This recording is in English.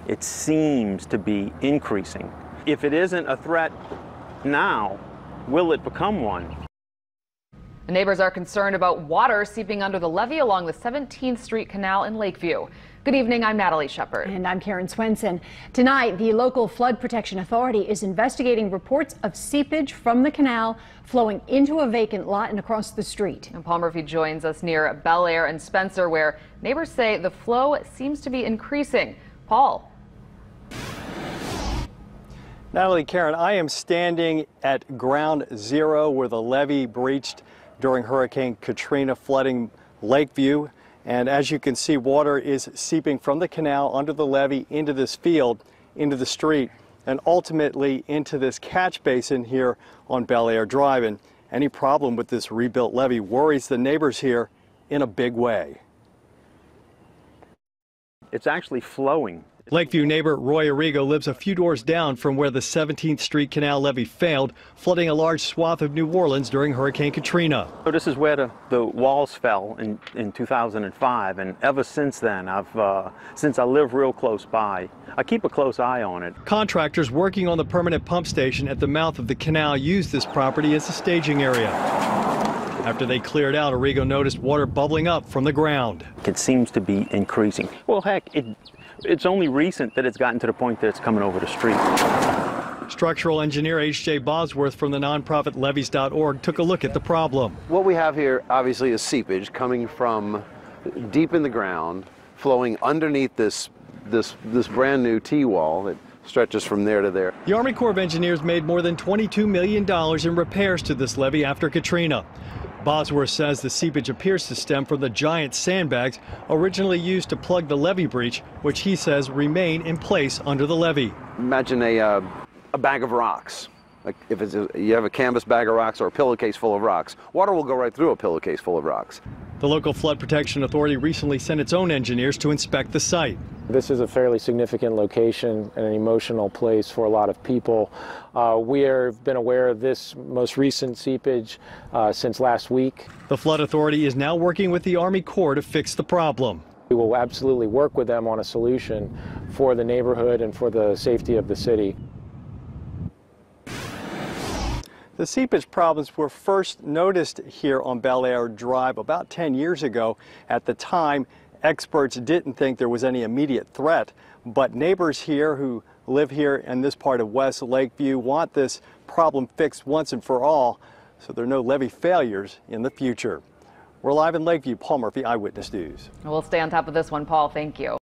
it seems to be increasing. If it isn't a threat now, will it become one? The neighbors are concerned about water seeping under the levee along the 17th Street Canal in Lakeview. Good evening, I'm Natalie Shepard. And I'm Karen Swenson. Tonight, the local Flood Protection Authority is investigating reports of seepage from the canal flowing into a vacant lot and across the street. And Paul Murphy joins us near Bel Air and Spencer, where neighbors say the flow seems to be increasing. Paul. Natalie, Karen, I am standing at ground zero where the levee breached during Hurricane Katrina, flooding Lakeview. And as you can see, water is seeping from the canal under the levee into this field, into the street, and ultimately into this catch basin here on Bel Air Drive. And any problem with this rebuilt levee worries the neighbors here in a big way. It's actually flowing. Lakeview neighbor Roy Arrigo lives a few doors down from where the 17th Street Canal levee failed, flooding a large swath of New Orleans during Hurricane Katrina. So this is where the walls fell in 2005, and ever since then, since I live real close by, I keep a close eye on it. Contractors working on the permanent pump station at the mouth of the canal used this property as a staging area. After they cleared out, Arrigo noticed water bubbling up from the ground. It seems to be increasing. Well, heck, it's only recent that it's gotten to the point that it's coming over the street. Structural engineer H.J. Bosworth from the nonprofit levees.org took a look at the problem. What we have here obviously is seepage coming from deep in the ground, flowing underneath this brand new T-wall that stretches from there to there. The Army Corps of Engineers made more than $22 million in repairs to this levee after Katrina. Bosworth says the seepage appears to stem from the giant sandbags originally used to plug the levee breach, which he says remain in place under the levee. Imagine a bag of rocks. Like if you have a canvas bag of rocks or a pillowcase full of rocks, water will go right through a pillowcase full of rocks. The local Flood Protection Authority recently sent its own engineers to inspect the site. This is a fairly significant location and an emotional place for a lot of people. We have been aware of this most recent seepage since last week. The Flood Authority is now working with the Army Corps to fix the problem. We will absolutely work with them on a solution for the neighborhood and for the safety of the city. The seepage problems were first noticed here on Bel Air Drive about 10 years ago. At the time, experts didn't think there was any immediate threat, but neighbors here who live here in this part of West Lakeview want this problem fixed once and for all, so there are no levee failures in the future. We're live in Lakeview. Paul Murphy, Eyewitness News. We'll stay on top of this one, Paul. Thank you.